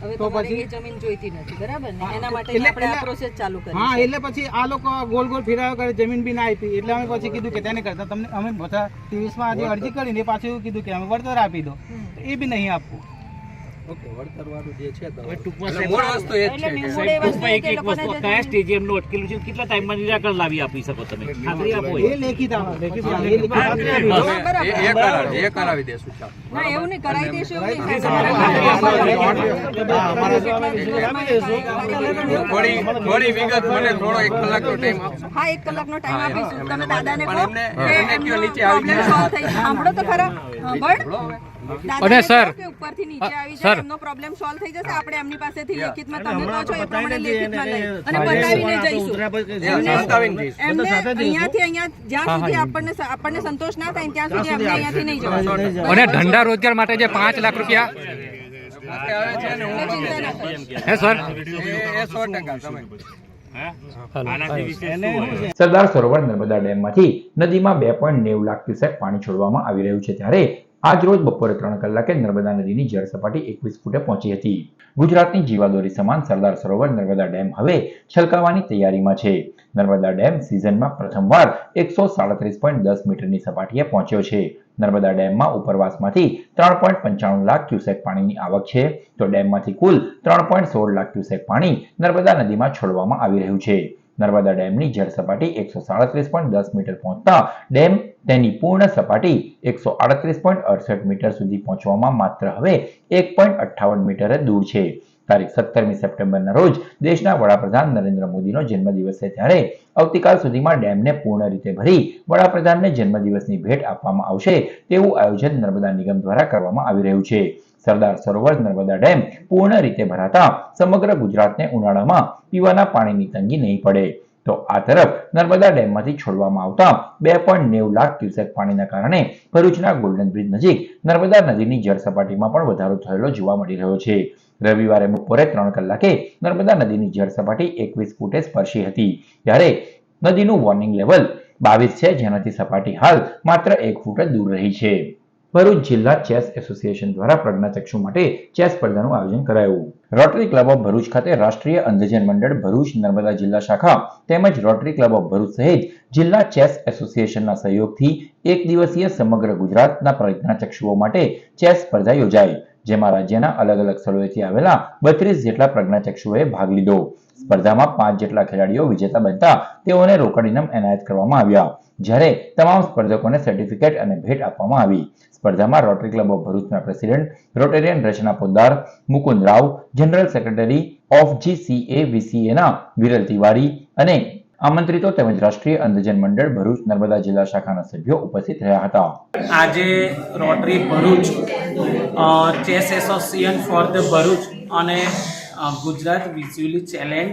હવે તો પછી જમીન જોઈતી નથી, બરાબર ને? એના માટે એટલે- આપણે આ એટલે- પ્રોસેસ ચાલુ કરી હા, એટલે પછી આ લોકો ગોલ ગોલ ફેરાયો કરે, જમીન બી ના આપી. એટલે અમે પછી કીધું કે તેને કરતા તમને અમે બધા 23 માં આજે અરજી કરીને પાછું એવું કીધું કે અમે વળતર આપી દો, તો એ બી નહીં આપવું. ઓકે, વળતર વાળું જે છે તો ટૂંકમાં એટલે મૂળ વસ્તુ એ જ છે કે મૂળ એ વસ્તુ એ કે લોકોને જે કયા સ્ટેજે એમનું અટકેલું છે, કેટલા ટાઈમમાં નિરાકરણ લાવી આપી શકો તમે? ખાતરી આપો. એ લેખિત આવે, લેખિત આવે, એ લેખિત ખાતરી આપી દો. એ કરાવી દેશું ચાલો. ના, એવું નહીં કરાવી દેશું, એવું નહીં થોડી વિગત મને થોડો 1 કલાકનો ટાઈમ આપશો. હા, 1 કલાકનો ટાઈમ આપીશું. તમે દાદાને પણ કહો એમને કે કયો એમનો નીચે આવી પ્રોબ્લેમ સોલ્વ થઈ જાય. સાંભળો તો ખરા, સાંભળ. દાદાને કહો કે ઉપરથી નીચે આવી જાય, એમનો પ્રોબ્લેમ સોલ્વ થઈ જશે. આપણે એમની પાસેથી લેખિતમાં તમે કહો છો એ પ્રમાણે લેખિતમાં લઈ અને બતાવીને જઈશું. એમને અહીંયાથી અહીંયા જ્યાં સુધી આપણને સંતોષ ના થાય ત્યાં સુધી આપણે અહીંયાથી નહીં જવાનું. અને ધંધા રોજગાર માટે જે 5 લાખ રૂપિયા આવે છે ને હું ચિંતા ના કરો. હે સર, એ 100% તમે આનાથી વિશેષ શું હોય? સરદાર સરોવર નર્મદા ડેમમાંથી નદીમાં 2.90 લાખ ક્યુસેક પાણી છોડવામાં આવી રહ્યું છે, ત્યારે આજ રોજ બપોરે 3 કલાકે નર્મદા નદીની જળ સપાટી 21 ફૂટે પહોંચી હતી. ગુજરાતની જીવાદોરી સમાન સરદાર સરોવર નર્મદા ડેમ હવે છલકાવાની તૈયારીમાં છે. નર્મદા ડેમ સિઝનમાં પ્રથમવાર 137.10 મીટરની સપાટીએ પહોંચ્યો છે. નર્મદા ડેમમાં ઉપરવાસમાંથી 3.95 લાખ ક્યુસેક પાણીની આવક છે, તો ડેમમાંથી કુલ 3.16 લાખ ક્યુસેક પાણી નર્મદા નદીમાં છોડવામાં આવી રહ્યું છે. નર્મદા ડેમની જળ સપાટી 137.10 મીટર પહોંચતા ડેમ તેની પૂર્ણ સપાટી 138.68 મીટર સુધી પહોંચવામાં માત્ર હવે 1.58 મીટર જ દૂર છે. તારીખ 17મી સપ્ટેમ્બરના રોજ દેશના વડાપ્રધાન નરેન્દ્ર મોદીનો જન્મદિવસ છે, ત્યારે આવતીકાલ સુધીમાં ડેમને પૂર્ણ રીતે ભરી વડાપ્રધાનને જન્મદિવસની ભેટ આપવામાં આવશે તેવું આયોજન નર્મદા નિગમ દ્વારા કરવામાં આવી રહ્યું છે. સરદાર સરોવર નર્મદા ડેમ પૂર્ણ રીતે ભરાતા સમગ્ર ગુજરાતને ઉનાળામાં પીવાના પાણીની તંગી નહીં પડે. તો આ તરફ નર્મદા ડેમમાંથી છોડવામાં આવતા 2.90 લાખ ક્યુસેક પાણીના કારણે ભરૂચના ગોલ્ડન બ્રિજ નજીક નર્મદા નદીની જળ સપાટીમાં પણ વધારો થયેલો જોવા મળી રહ્યો છે. રવિવારે બપોરે 3 કલાકે નર્મદા નદીની જળ સપાટી 21 ફૂટે સ્પર્શી હતી, ત્યારે નદીનું વોર્નિંગ લેવલ 22 છે, જેનાથી સપાટી હાલ માત્ર 1 ફૂટ જ દૂર રહી છે. ભરૂચ જિલ્લા ચેસ એસોસિએશન દ્વારા પ્રજ્ઞાચક્ષુ માટે ચેસ સ્પર્ધાનું આયોજન કરાયું. રોટરી ક્લબ ઓફ ભરૂચ ખાતે રાષ્ટ્રીય અંધજન મંડળ ભરૂચ નર્મદા જિલ્લા શાખા તેમજ રોટરી ક્લબ ઓફ ભરૂચ સહિત જિલ્લા ચેસ એસોસિએશનના સહયોગથી 1 દિવસીય સમગ્ર ગુજરાતના પ્રજ્ઞાચક્ષુઓ માટે ચેસ સ્પર્ધા યોજાઈ, જેમાં રાજ્યના અલગ અલગ સ્થળોએથી આવેલા 32 જેટલા પ્રજ્ઞાચક્ષુઓએ ભાગ લીધો. સ્પર્ધામાં 5 જેટલા ખેલાડીઓ વિજેતા બનતા તેઓને રોકડ ઇનામ એનાયત કરવામાં આવ્યા, જ્યારે તમામ સ્પર્ધકોને સર્ટિફિકેટ અને ભેટ આપવામાં આવી. સ્પર્ધામાં રોટરી ક્લબ ઓફ ભરૂચના president Rotarian Rachana Poddar, Mukund Rao, general secretary of GCAVCAના વિરલ તિવારી અને આમંત્રિતો તેમજ રાષ્ટ્રીય અંધજન મંડળ ભરૂચ નર્મદા જિલ્લા શાખાના સભ્યો ઉપસ્થિત રહ્યા હતા. આજે rotary Bharuch chess association for the Bharuch અને Gujarat visually challenge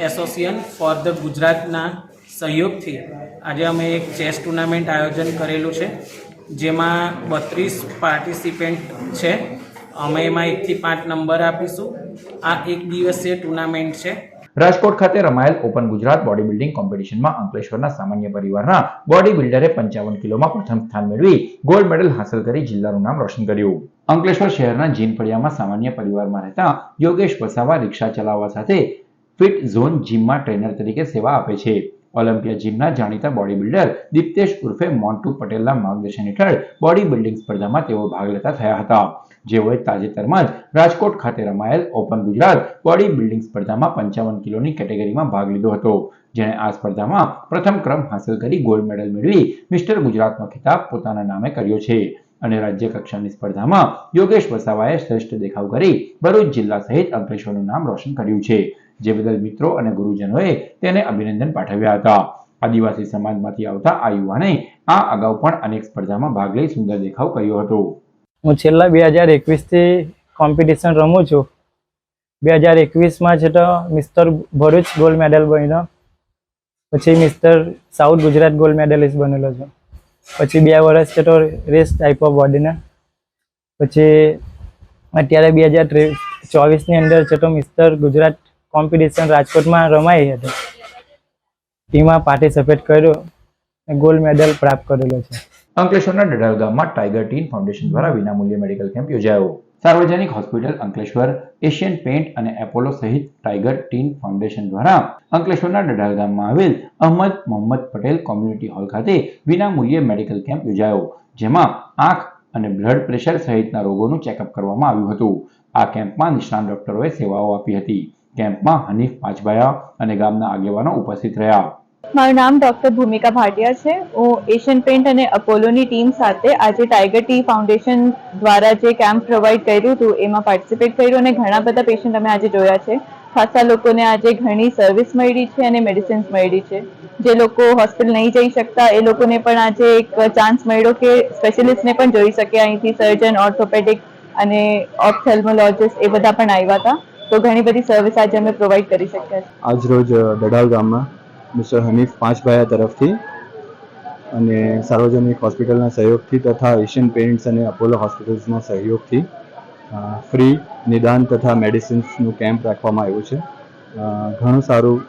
association for the ગુજરાતના સહયોગથી આજે અમે એક ચેસ ટુર્નામેન્ટ આયોજન કરેલું છે, જેમાં 32 પાર્ટિસિપેન્ટ છે. અમે એમાં 1 થી 5 નંબર આપીશું. આ 1 દિવસીય ટુર્નામેન્ટ છે. રાજકોટ ખાતે રમાયેલ ઓપન ગુજરાત બોડી બિલ્ડિંગ કોમ્પિટિશનમાં અંકલેશ્વરના સામાન્ય પરિવારના બોડી બિલ્ડરે 55 કિલોમાં પ્રથમ સ્થાન મેળવી ગોલ્ડ મેડલ હાંસલ કરી જિલ્લાનું નામ રોશન કર્યું. અંકલેશ્વર શહેરના જીનફળિયામાં સામાન્ય પરિવારમાં રહેતા યોગેશ વસાવા રિક્ષા ચલાવવા સાથે ફિટ ઝોન જીમમાં ટ્રેનર તરીકે સેવા આપે છે. ઓલિમ્પિયા જીમના જાણીતા બોડી બિલ્ડર દીપ્તેશ ઉર્ફે મોન્ટુ પટેલના માર્ગદર્શન હેઠળ બોડી બિલ્ડિંગ સ્પર્ધામાં તેઓ ભાગ લેતા થયા હતા, જેઓએ તાજેતરમાં જ રાજકોટ ખાતે રમાયેલ ઓપન ગુજરાત બોડી બિલ્ડિંગ સ્પર્ધામાં 55 કિલોની કેટેગરીમાં ભાગ લીધો હતો, જેણે આ સ્પર્ધામાં પ્રથમ ક્રમ હાંસલ કરી ગોલ્ડ મેડલ મેળવી મિસ્ટર ગુજરાતનો ખિતાબ પોતાના નામે કર્યો છે. અને રાજ્ય કક્ષાની સ્પર્ધામાં યોગેશ વસાવાએ શ્રેષ્ઠ દેખાવ કરી ભરૂચ જિલ્લા સહિત અંકલેશ્વરનું નામ રોશન કર્યું છે, જે બદલ મિત્રો અને ગુરુજનોએ તેને અભિનંદન પાઠવ્યા હતા. આદિવાસી સમાજમાંથી આવતા આ યુવાને આ અગાઉ પણ અનેક સ્પર્ધામાં ભાગ લઈ સુંદર દેખાવ કર્યો હતો. હું છેલ્લા 2021થી કોમ્પિટિશન રમું છું. 2021માં છે તો મિસ્ટર ભરૂચ ગોલ્ડ મેડલ બન્યો, પછી mister south Gujarat gold medallist બનેલો છું, પછી 2 વર્ષ છે તો રેસ ટાઈપ ઓફ બોડીને, પછી અત્યારે 2024ની અંદર છે તો મિસ્ટર ગુજરાત કોમ્પિટિશન રાજકોટમાં રમાઈ હતી, તેમાં પાર્ટિસિપેટ કર્યો અને ગોલ્ડ મેડલ પ્રાપ્ત કરેલો છે. અંકલેશ્વરના ડડાલ ગામમાં ટાઈગર ટીન ફાઉન્ડેશન દ્વારા વિનામૂલ્યે મેડિકલ કેમ્પ યોજાયો. સાર્વજનિક હોસ્પિટલ અંકલેશ્વર, એશિયન પેઇન્ટ અને એપોલો સહિત ટાઈગર ટીન ફાઉન્ડેશન દ્વારા અંકલેશ્વરના ડઢાલ ગામમાં આવેલ અહમદ મોહમ્મદ પટેલ કોમ્યુનિટી હોલ ખાતે વિનામૂલ્યે મેડિકલ કેમ્પ યોજાયો, જેમાં આંખ અને બ્લડ પ્રેશર સહિતના રોગોનું ચેકઅપ કરવામાં આવ્યું હતું. આ કેમ્પમાં નિષ્ણાત ડોક્ટરોએ સેવાઓ આપી હતી. કેમ્પમાં હનીફ પાંચભાયા અને ગામના આગેવાનો ઉપસ્થિત રહ્યા. મારું નામ ડૉક્ટર ભૂમિકા ભાટિયા છે. હું એશિયન પેઇન્ટ અને અપોલોની ટીમ સાથે આજે ટાઈગર ટી ફાઉન્ડેશન દ્વારા જે કેમ્પ પ્રોવાઈડ કર્યું હતું એમાં પાર્ટિસિપેટ કર્યું અને ઘણા બધા પેશન્ટ અમે આજે જોયા છે. ખાસા લોકોને આજે ઘણી સર્વિસ મળી છે અને મેડિસિન્સ મળી છે. જે લોકો હોસ્પિટલ નહીં જઈ શકતા એ લોકોને પણ આજે એક ચાન્સ મળ્યો કે સ્પેશિયલિસ્ટને પણ જોઈ શકે. અહીંથી સર્જન, ઓર્થોપેડિક અને ઓપ્થેલ્મોલોજીસ્ટ એ બધા પણ આવ્યા હતા. તો ઘણી બધી સર્વિસ આજે અમે પ્રોવાઈડ કરી શક્યા છે. આજ રોજ ડઢાલ ગામમાં મિસ્ટર હનીફ પાંચભાયા તરફથી અને સાર્વજનિક હોસ્પિટલના સહયોગથી તથા એશિયન પેઇન્ટ્સ અને અપોલો હોસ્પિટલ્સના સહયોગથી ફ્રી નિદાન તથા મેડિસિન્સનું કેમ્પ રાખવામાં આવ્યું છે. ઘણું સારું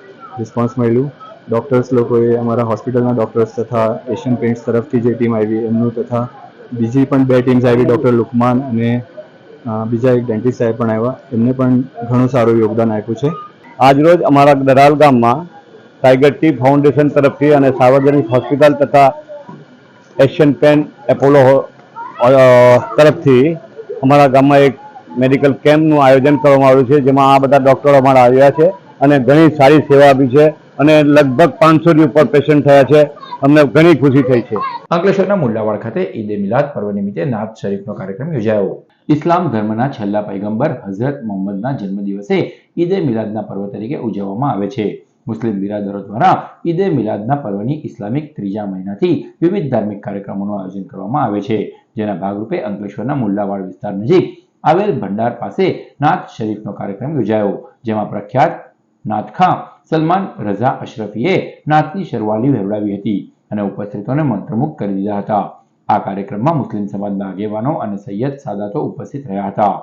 રિસ્પોન્સ મળ્યું. ડૉક્ટર્સ લોકોએ, અમારા હોસ્પિટલના ડૉક્ટર્સ તથા એશિયન પેઇન્ટ્સ તરફથી જે ટીમ આવી એમનું તથા બીજી પણ 2 ટીમ્સ આવી, ડૉક્ટર લુકમાન અને બીજા એક ડેન્ટિસ્ટ સાહેબ પણ આવ્યા, એમને પણ ઘણું સારું યોગદાન આપ્યું છે. આજરોજ અમારા ડઢાલ ગામમાં ટાઈગર ટી ફાઉન્ડેશન તરફથી અને સાર્વજનિક હોસ્પિટલ તથા એશિયન પેન એપોલો તરફથી અમારા ગામમાં એક મેડિકલ કેમ્પનું આયોજન કરવામાં આવ્યું છે, જેમાં આ બધા ડૉક્ટરો અમારા આવ્યા છે અને ઘણી સારી સેવા આપી છે અને લગભગ 500 ની ઉપર પેશન્ટ થયા છે. અમને ઘણી ખુશી થઈ છે. અંકલેશ્વરના મુલ્લાવાડ ખાતે ઈદ એ મિલાદ પર્વ નિમિત્તે નાત શરીફનો કાર્યક્રમ યોજાયો. ઇસ્લામ ધર્મના છેલ્લા પૈગંબર હઝરત મોહમ્મદના જન્મદિવસે ઈદ એ મિલાદના પર્વ તરીકે ઉજવવામાં આવે છે. મુસ્લિમ બિરાદરો દ્વારા ઈદ એ મિલાદના પર્વની ઇસ્લામિક ત્રીજા મહિનાથી વિવિધ ધાર્મિક કાર્યક્રમોનું આયોજન કરવામાં આવે છે, જેના ભાગરૂપે અંકલેશ્વરના મુલ્લાવાડ વિસ્તાર નજીક આવેલ ભંડાર પાસે નાત શરીફનો કાર્યક્રમ યોજાયો, જેમાં પ્રખ્યાત નાતખા સલમાન રઝા અશરફીએ નાતની શરવાલી વહેવડાવી હતી અને ઉપસ્થિતોને મંત્રમુગ્ધ કરી દીધા હતા. આ કાર્યક્રમમાં મુસ્લિમ સમાજના આગેવાનો અને સૈયદ સાદાતો ઉપસ્થિત રહ્યા હતા.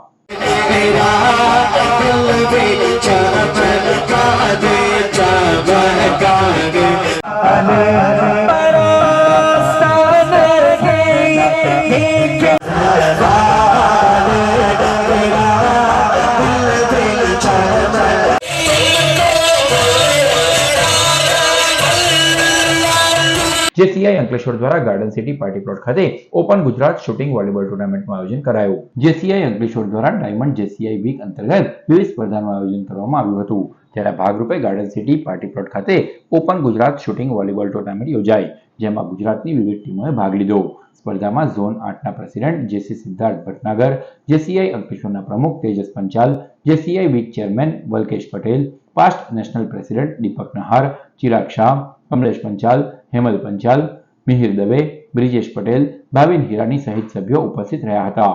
જેસીઆઈ અંકલેશ્વર દ્વારા ગાર્ડન સિટી પાર્ટી પ્લોટ ખાતે ઓપન ગુજરાત શૂટિંગ વોલીબોલ ટુર્નામેન્ટનું આયોજન કરાયું. જેસીઆઈ અંકલેશ્વર દ્વારા ડાયમંડ જેસીઆઈ વીક અંતર્ગત વિવિધ સ્પર્ધાનું આયોજન કરવામાં આવ્યું હતું. તેના ભાગરૂપે ગાર્ડન સિટી પાર્ટી પ્લોટ ખાતે open Gujarat shooting volleyball tournament યોજાઈ, જેમાં ગુજરાતની વિવિધ ટીમોએ ભાગ લીધો. સ્પર્ધામાં ઝોન 8ના president JC Siddharth Bhatnagar, JCI અંકલેશ્વરના પ્રમુખ Tejas Panchal, JCI week chairman Valkesh Patel, past national president Deepak Nahar, Chirag Shah, Kamlesh Panchal, Hemal Panchal, Mihir Dave, Brijesh Patel, Bhavin Hirani સહિત સભ્યો ઉપસ્થિત રહ્યા હતા.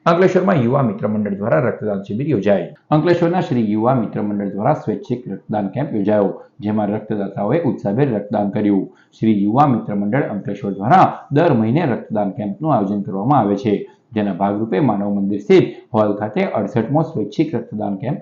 અંકલેશ્વરમાં યુવા મિત્ર મંડળ દ્વારા રક્તદાન શિબિર યોજાઈ. અંકલેશ્વરના શ્રી યુવા મિત્ર મંડળ દ્વારા સ્વૈચ્છિક રક્તદાન કેમ્પ યોજાયો, જેમાં રક્તદાતાઓએ ઉત્સાહભેર રક્તદાન કર્યું. શ્રી યુવા મિત્ર મંડળ અંકલેશ્વર દ્વારા દર મહિને રક્તદાન કેમ્પનું આયોજન કરવામાં આવે છે, જેના ભાગરૂપે માનવ મંદિર સ્થિત હોલ ખાતે 68મો સ્વૈચ્છિક રક્તદાન કેમ્પ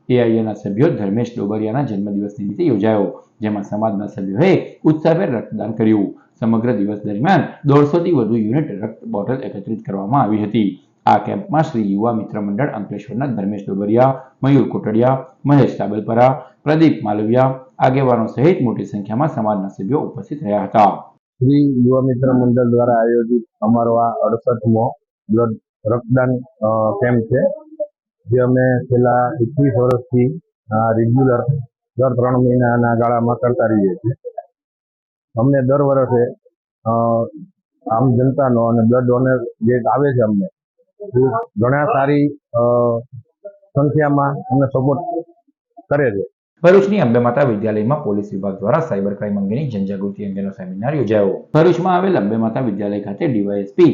એઆઈએના સભ્યો ધર્મેશ ડોબરિયાના જન્મદિવસ નિમિત્તે યોજાયો, જેમાં સમાજના સભ્યોએ ઉત્સાહભેર રક્તદાન કર્યું. સમગ્ર દિવસ દરમિયાન 150થી વધુ યુનિટ રક્ત બોટલ એકત્રિત કરવામાં આવી હતી. આ કેમ્પમાં શ્રી યુવા મિત્ર મંડળ અંકલેશ્વરના ધર્મેશ ડોબરિયા, મયુર કોટડિયા, મહેશ તાબલપરા, પ્રદીપ માલવિયા આગેવાનો સહિત મોટી સંખ્યામાં સમાજના સભ્યો ઉપસ્થિત રહ્યા હતા. શ્રી યુવા મિત્ર મંડળ દ્વારા આયોજિત અમારો આ 68મો બ્લડ રક્તદાન કેમ્પ છે, જે અમે છેલ્લા 21 વર્ષથી રેગ્યુલર દર 3 મહિનાના ગાળામાં કરતા રહીએ છીએ. અમને દર વર્ષે આમ જનતાનો અને બ્લડ ડોનર જે આવે છે અમને ઘણા સારી સંખ્યામાં અમને સપોર્ટ કરે છે. ભરૂચની અંબે માતા વિદ્યાલયમાં પોલીસ વિભાગ દ્વારા સાયબર ક્રાઇમ અંગેની જનજાગૃતિ અંગેનો સેમિનાર યોજાયો. ભરૂચમાં આવેલ અંબે માતા વિદ્યાલય ખાતે ડીવાયએસપી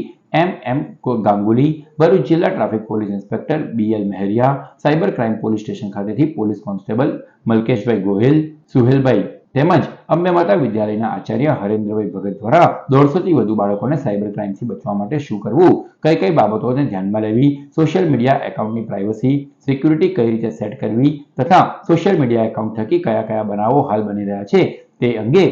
એમ ગાંગુલી, ભરૂચ જિલ્લા traffic police inspector BL Mehariya, cyber crime police station ખાતેથી પોલીસ કોન્સ્ટેબલ મલકેશભાઈ ગોહિલ, સુહેલભાઈ તેમજ અંબે માતા વિદ્યાલયના આચાર્ય હરેન્દ્રભાઈ ભગત દ્વારા 150થી વધુ બાળકોને સાયબર ક્રાઇમથી બચવા માટે શું કરવું, કઈ બાબતોને ધ્યાનમાં લેવી, સોશિયલ મીડિયા એકાઉન્ટની પ્રાઇવસી, સિક્યુરિટી કઈ રીતે સેટ કરવી તથા સોશિયલ મીડિયા એકાઉન્ટ થકી કયા બનાવો હાલ બની રહ્યા છે તે અંગે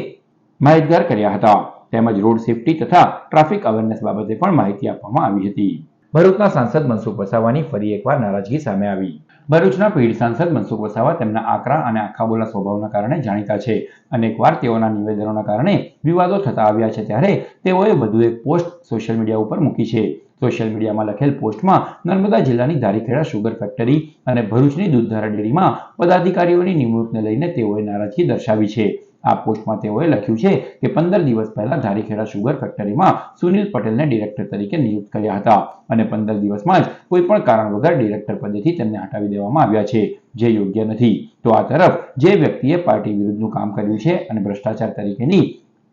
માહિતગાર કર્યા હતા. તેમજ રોડ સેફટી તથા ટ્રાફિક અવેરનેસ બાબતે પણ માહિતી આપવામાં આવી હતી. ભરૂચના સાંસદ મનસુખ વસાવાની ફરી એકવાર નારાજગી સામે આવી. ભરૂચના પીઢ સાંસદ મનસુખ વસાવા તેમના આકરા અને આખાબોલા સ્વભાવના કારણે જાણીતા છે. અનેકવાર તેઓના નિવેદનોના કારણે વિવાદો થતા આવ્યા છે. ત્યારે તેઓએ વધુ એક પોસ્ટ સોશિયલ મીડિયા ઉપર મૂકી છે. સોશિયલ મીડિયામાં લખેલ પોસ્ટમાં નર્મદા જિલ્લાની ધારીખેડા શુગર ફેક્ટરી અને ભરૂચની દૂધધારા ડેરીમાં પદાધિકારીઓની નિમણૂકને લઈને તેઓએ નારાજગી દર્શાવી છે. આ પોસ્ટમાં તેઓએ લખ્યું છે કે 15 દિવસ પહેલા ધારીખેડા શુગર ફેક્ટરીમાં સુનિલ પટેલને ડિરેક્ટર તરીકે નિયુક્ત કર્યા હતા અને 15 દિવસમાં જ કોઈ પણ કારણ વગર ડિરેક્ટર પદેથી તેમને હટાવી દેવામાં આવ્યા છે, જે યોગ્ય નથી. તો આ તરફ જે વ્યક્તિએ પાર્ટી વિરુદ્ધનું કામ કર્યું છે અને ભ્રષ્ટાચાર તરીકેની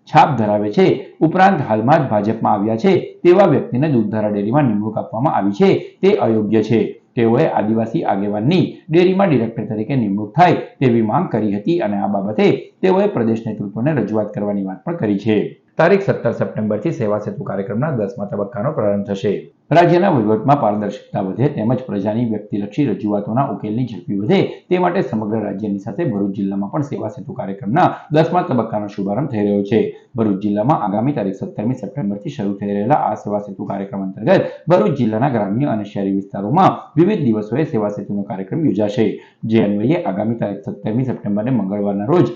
છાપ ધરાવે છે, ઉપરાંત હાલમાં જ ભાજપમાં આવ્યા છે તેવા વ્યક્તિને દૂધધારા ડેરીમાં નિમણૂક આપવામાં આવી છે, તે અયોગ્ય છે. તેઓએ આદિવાસી આગેવાનની ડેરીમાં ડિરેક્ટર તરીકે નિમણૂક થાય તેવી માંગ કરી હતી અને આ બાબતે તેઓએ પ્રદેશ નેતૃત્વને રજૂઆત કરવાની વાત પણ કરી છે. તારીખ 17 સપ્ટેમ્બરથી સેવા સેતુ કાર્યક્રમના 10મા તબક્કાનો પ્રારંભ થશે. રાજ્યના વહીવટમાં પારદર્શકતા વધે તેમજ પ્રજાની વ્યક્તિલક્ષી રજૂઆતોના ઉકેલની ઝડપી વધે તે માટે સમગ્ર રાજ્યની સાથે ભરૂચ જિલ્લામાં પણ સેવા સેતુ કાર્યક્રમના 10મા તબક્કાનો શુભારંભ થઈ રહ્યો છે. ભરૂચ જિલ્લામાં આગામી તારીખ 17મી સપ્ટેમ્બરથી શરૂ થઈ રહેલા આ સેવા સેતુ કાર્યક્રમ અંતર્ગત ભરૂચ જિલ્લાના ગ્રામ્ય અને શહેરી વિસ્તારોમાં વિવિધ દિવસોએ સેવા સેતુનો કાર્યક્રમ યોજાશે. જે અન્વયે આગામી તારીખ 17મી સપ્ટેમ્બરને મંગળવારના રોજ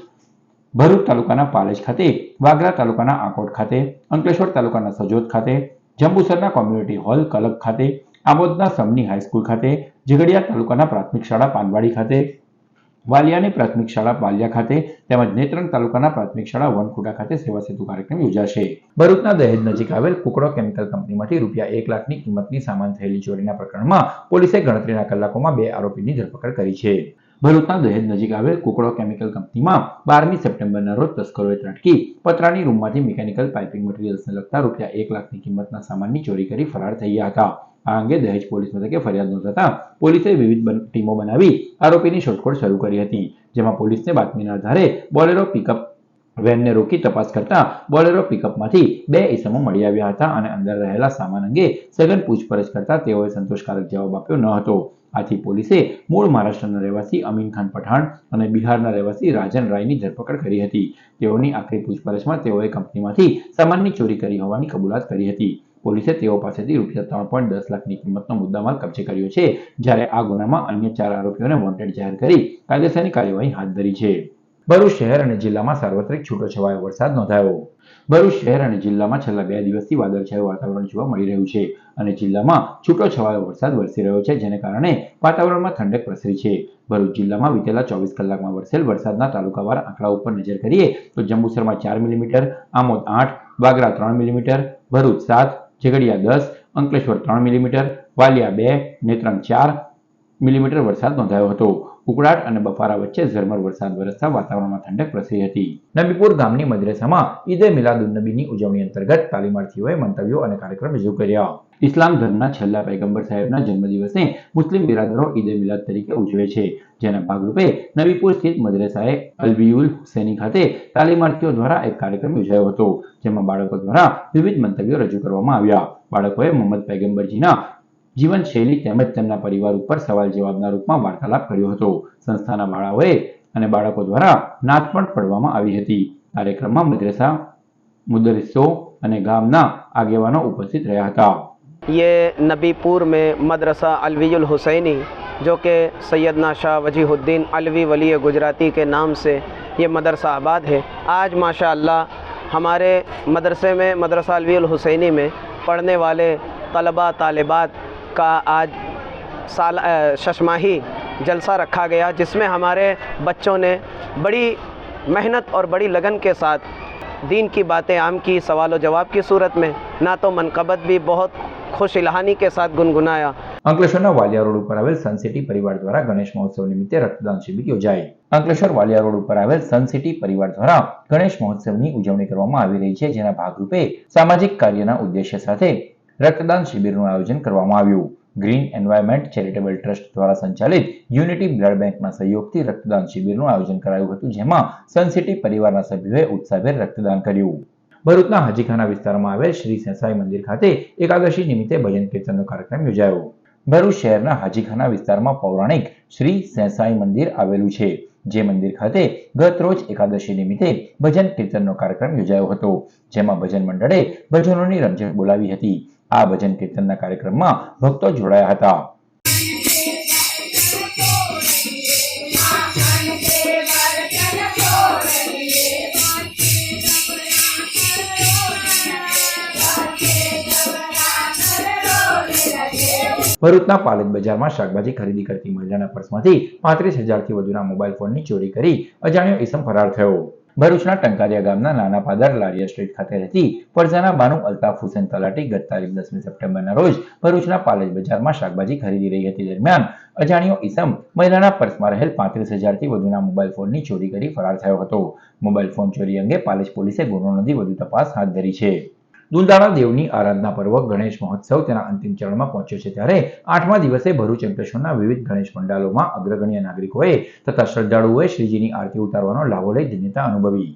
ભરૂચ તાલુકાના પાલેજ ખાતે, વાગરા તાલુકાના આકોટ ખાતે, અંકલેશ્વર તાલુકાના સજોદ ખાતે, જંબુસરના કોમ્યુનિટી હોલ કલક ખાતે, આમોદના સમની હાઈસ્કૂલ ખાતે, ઝઘડિયા તાલુકાના પ્રાથમિક શાળા પાનવાડી ખાતે, વાલિયાની પ્રાથમિક શાળા પાલિયા ખાતે તેમજ નેત્રંગ તાલુકાના પ્રાથમિક શાળા વનખુડા ખાતે સેવા સેતુ કાર્યક્રમ યોજાશે. ભરૂચના દહેજ નજીક આવેલ કુકડો કેમિકલ કંપનીમાંથી રૂપિયા 1 લાખની કિંમતની સામાન થયેલી ચોરીના પ્રકરણમાં પોલીસે ગણતરીના કલાકોમાં 2 આરોપીની ધરપકડ કરી છે. ભરૂચના દહેજ નજીક આવેલ કુકડો કેમિકલ કંપનીમાં 12મી સપ્ટેમ્બરના રોજ તસ્કરોએ ત્રાટકી પતરાની રૂમમાંથી મિકેનિકલ પાઇપિંગ મટીરીયલ્સને લગતા રૂપિયા 1 લાખની કિંમતના સામાનની ચોરી કરી ફરાર થઈ ગયા હતા. આ અંગે દહેજ પોલીસ મથકે ફરિયાદ નોંધાતા પોલીસે વિવિધ ટીમો બનાવી આરોપીની શોધખોળ શરૂ કરી હતી. જેમાં પોલીસને બાતમીના આધારે બોલેરો પિકઅપ વેનને રોકી તપાસ કરતા બોલેરો પિકઅપમાંથી 2 ઇસમો મળી આવ્યા હતા અને અંદર રહેલા સામાન અંગે સઘન પૂછપરછ કરતા તેઓએ સંતોષકારક જવાબ આપ્યો ન હતો. આથી પોલીસે મૂળ મહારાષ્ટ્રના રહેવાસી અમીન ખાન પઠાણ અને બિહારના રહેવાસી રાજન રાયની ધરપકડ કરી હતી. તેઓની આખરી પૂછપરછમાં તેઓએ કંપનીમાંથી સામાનની ચોરી કરી હોવાની કબૂલાત કરી હતી. પોલીસે તેઓ પાસેથી રૂપિયા 3.10 લાખની કિંમતનો મુદ્દામાલ કબજે કર્યો છે. જ્યારે આ ગુનામાં અન્ય 4 આરોપીઓને વોન્ટેડ જાહેર કરી કાયદેસરની કાર્યવાહી હાથ ધરી છે. ભરૂચ શહેર અને જિલ્લામાં સાર્વત્રિક છૂટોછવાયો વરસાદ નોંધાયો. ભરૂચ શહેર અને જિલ્લામાં છેલ્લા 2 દિવસથી વાદળછાયું વાતાવરણ જોવા મળી રહ્યું છે અને જિલ્લામાં છૂટોછવાયો વરસાદ વરસી રહ્યો છે, જેને કારણે વાતાવરણમાં ઠંડક પ્રસરી છે. ભરૂચ જિલ્લામાં વિતેલા 24 કલાકમાં વરસેલ વરસાદના તાલુકાવાર આંકડા ઉપર નજર કરીએ તો જંબુસરમાં 4 millimetre, Amod 8, Vagra 3 millimetre, Bharuch 7, Jhagadia 10, Ankleshwar 3 millimetre, Valia 2, Netrang 4 millimetre વરસાદ નોંધાયો હતો. ઉકળાટ અને બફારા વચ્ચે ઝરમર વરસાદ વરસતા વાતાવરણમાં ઠંડક પ્રસરી હતી. નબીપુર ગામની મદ્રેસામાં ઈદે મિલાદુન્નબીની ઉજવણી અંતર્ગત તાલીમાર્થીઓએ મંતવ્યો અને કાર્યક્રમ રજૂ કર્યા. ઇસ્લામ ધર્મના છેલ્લા પૈગંબર સાહેબના જન્મદિવસને મુસ્લિમ બિરાદરો ઈદે મિલાદ તરીકે ઉજવે છે. જેના ભાગરૂપે નબીપુર સ્થિત મદ્રેસાએ અલ્વિયુલ હુસૈની ખાતે તાલીમાર્થીઓ દ્વારા એક કાર્યક્રમ યોજાયો હતો. જેમાં બાળકો દ્વારા વિવિધ મંતવ્યો રજૂ કરવામાં આવ્યા. બાળકોએ મોહમ્મદ પૈગંબરજીના જીવનશૈલી તેમજ તેમના પરિવાર ઉપર સવાલ જવાબના રૂપમાં વાર્તાલાપ કર્યો હતો. સંસ્થાના બાળાઓએ અને બાળકો દ્વારા નાત પણ પડવામાં આવી હતી. કાર્યક્રમમાં મદ્રેસા મુદરિસો અને ગામના આગેવાનો ઉપસ્થિત રહ્યા હતા. ये नबीपुर में मदरसा अलवीउल हुसैनी जो कि सैयदना शाह वजीहुद्दीन अलवी वली गुजराती के नाम से ये मदरसा आबाद है. आज माशाअल्लाह हमारे मदरसे में मदरसा अलवीउल हुसैनी में पढ़ने वाले तलबा तालिबात का आज शशमाही जलसा रखा गया, जिसमें हमारे बच्चों ने बड़ी मेहनत और बड़ी लगन के साथ दीन की बातें आम की, सवाल जवाब की सूरत में ना तो मनकबत भी बहुत खुश इल्हानी के साथ गुनगुनाया. અંકલેશ્વરના વાલિયા રોડ ઉપર આવેલ સન સિટી પરિવાર દ્વારા ગણેશ મહોત્સવ નિમિત્તે રક્તદાન શિબિર યોજાઈ. અંકલેશ્વર વાલિયા રોડ ઉપર આવેલ સન સિટી પરિવાર દ્વારા ગણેશ મહોત્સવની ઉજવણી કરવામાં આવી રહી છે, જેના ભાગરૂપે સામાજિક કાર્યના ઉદ્દેશ્ય સાથે રક્તદાન શિબિરનું આયોજન કરવામાં આવ્યું. ગ્રીન એન્વાયરમેન્ટ ચેરિટેબલ ટ્રસ્ટ દ્વારા સંચાલિત યુનિટી બ્લડ બેંકના સહયોગથી રક્તદાન શિબિરનું આયોજન કરાયું હતું, જેમાં સન સિટી પરિવારના સભ્યોએ ઉત્સાહભેર રક્તદાન કર્યું. ભરૂચના હાજીખાના વિસ્તારમાં આવેલ શ્રી સેસાઈ મંદિર ખાતે એકાદશી નિમિત્તે ભજન કીર્તનનો કાર્યક્રમ યોજાયો. ભરૂચ શહેરના હાજીખાના વિસ્તારમાં પૌરાણિક શ્રી સેસાઈ મંદિર આવેલું છે, જે મંદિર ખાતે ગત રોજ એકાદશી નિમિત્તે ભજન કીર્તનનો કાર્યક્રમ યોજાયો હતો, જેમાં ભજન મંડળે ભજનોની રમઝટ બોલાવી હતી. આ ભજન કીર્તનના કાર્યક્રમમાં ભક્તો જોડાયા હતા. ભરૂચના પાલેજ બજારમાં શાકભાજી ખરીદી કરતી મહિલાના પર્સમાંથી 35,000થી વધુના મોબાઈલ ફોનની ચોરી કરી અજાણ્યો ઈસમ ફરાર થયો. ભરૂચના ટંકારિયા ગામના નાના પાદર લારિયા સ્ટ્રીટ ખાતે રહેતી પરજાના બાનુ અલ્તાફ હુસેન તલાટી ગત તારીખ 10મી સપ્ટેમ્બરના રોજ ભરૂચના પાલેજ બજારમાં શાકભાજી ખરીદી રહી હતી. દરમિયાન અજાણ્યો ઈસમ મહિલાના પર્સમાં રહેલ 35,000થી વધુના મોબાઈલ ફોનની ચોરી કરી ફરાર થયો હતો. મોબાઈલ ફોન ચોરી અંગે પાલેજ પોલીસે ગુનો નોંધી વધુ તપાસ હાથ ધરી છે. દુલદાણા દેવની આરાધના પર્વ ગણેશ મહોત્સવ તેના અંતિમ ચરણમાં પહોંચ્યો છે. ત્યારે 8મા દિવસે ભરૂચ અંકલેશ્વરના વિવિધ ગણેશ પંડાલોમાં અગ્રગણ્ય નાગરિકોએ તથા શ્રદ્ધાળુઓએ શ્રીજીની આરતી ઉતારવાનો લાભો લઈ ધન્યતા અનુભવી.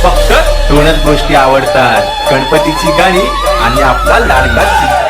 फक्त दोनच गोष्टी आवडतात, गणपतीची गाणी आणि आपला लाडका चिमटा.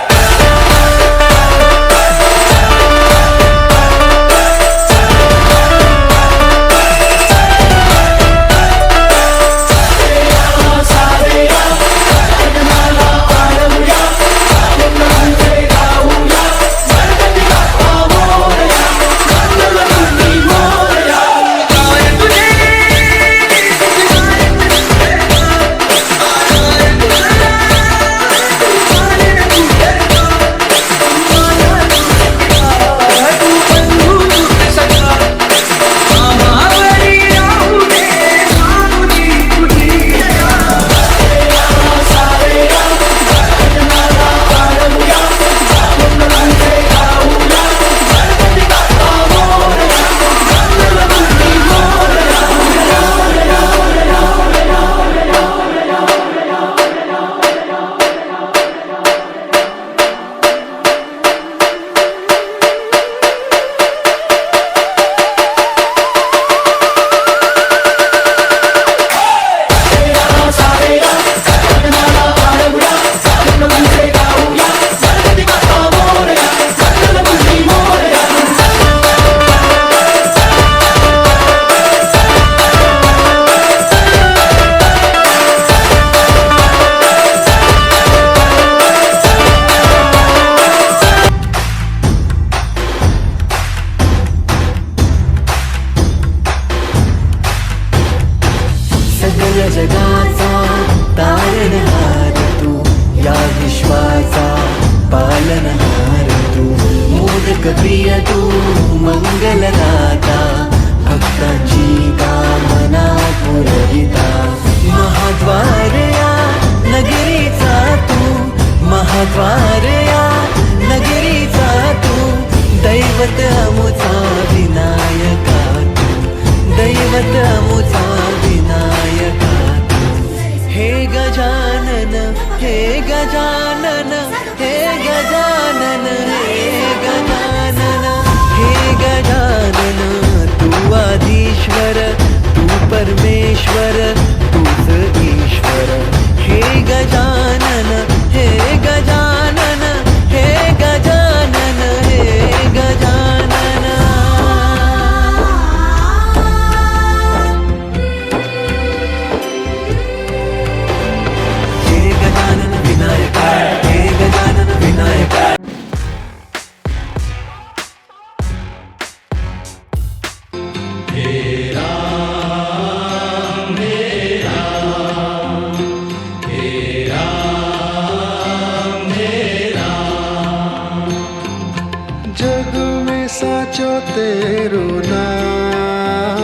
जगाचा तारणहार तू, या विश्वाचा पालनहार तू, मोदक प्रिय तू, मंगलदाता, भक्तांची कामना पुरविता, महाद्वार या नगरीचा तू, महाद्वार या नगरीचा तू, दैवत अमुचा विनायका तू, दैवत अमुचा विनायका तू. हे गजानन, हे गजानन, हे गजानन, हे गजानन, हे गजानन, तू आदिश्वर, तू परमेश्वर, तूच ईश्वर. हे गजानन, हे गजानन, हे गजानन, हे गजानन. हे गजानन विनायका, हे गजानन विनायका. जग में साचो तेरो नाम,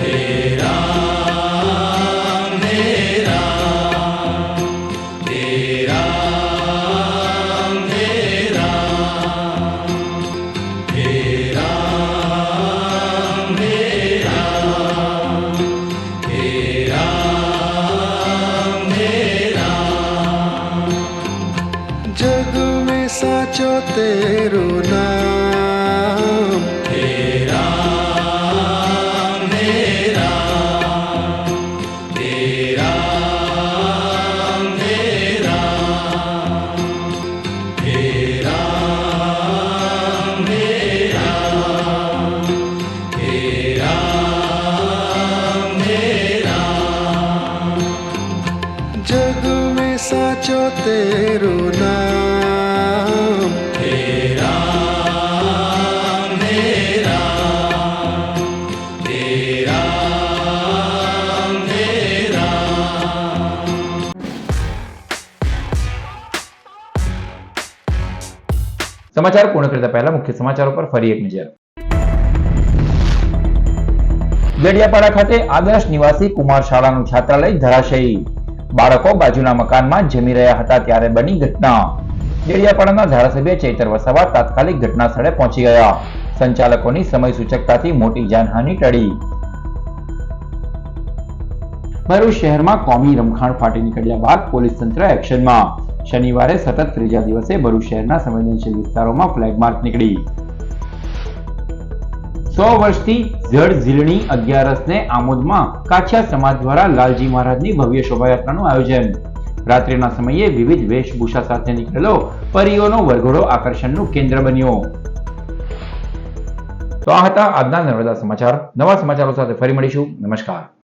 हे राम, हे राम, हे राम, हे राम, हे राम, हे राम, हे राम, हे राम. जग में साचो तेरो नाम, हे राम, हे राम, हे राम, हे राम, हे राम, हे राम, हे राम, हे राम. जग में साचो तेरो नाम, हे राम, हे राम, हे राम, हे राम. સમાચાર પૂર્ણ કરતા પહેલા મુખ્ય સમાચારો પર ફરી એક નજર. ગડિયાપાડા ખાતે આદર્શ નિવાસી કુમાર શાળાનું છાત્રાલય ધરાશયી. બાળકો બાજુના મકાનમાં જમી રહ્યા હતા ત્યારે બની ઘટના. ગડિયાપાડાના ધારાસભ્ય ચૈતર વસાવા તાત્કાલિક ઘટના સ્થળે પહોંચી ગયા. સંચાલકોની સમય સૂચકતાથી મોટી જાનહાનિ ટળી. ભરૂચ શહેરમાં કોમી રમખાણ ફાટી નીકળ્યા બાદ પોલીસ તંત્ર એક્શનમાં. શનિવારે સતત ત્રીજા દિવસે ભરૂચ શહેરના સંવેદનશીલ વિસ્તારોમાં ફ્લેગ માર્ચ નીકળી. 100 વર્ષથી જળ ઝીલણી 11 આમોદમાં કાછિયા સમાજ દ્વારા લાલજી મહારાજની ભવ્ય શોભાયાત્રાનું આયોજન. રાત્રિના સમયે વિવિધ વેશભૂષા સાથે નીકળેલો પરીઓનો વરઘોડો આકર્ષણનું કેન્દ્ર બન્યો. તો આ હતા આજના નર્મદા સમાચાર. નવા સમાચારો સાથે ફરી મળીશું. નમસ્કાર.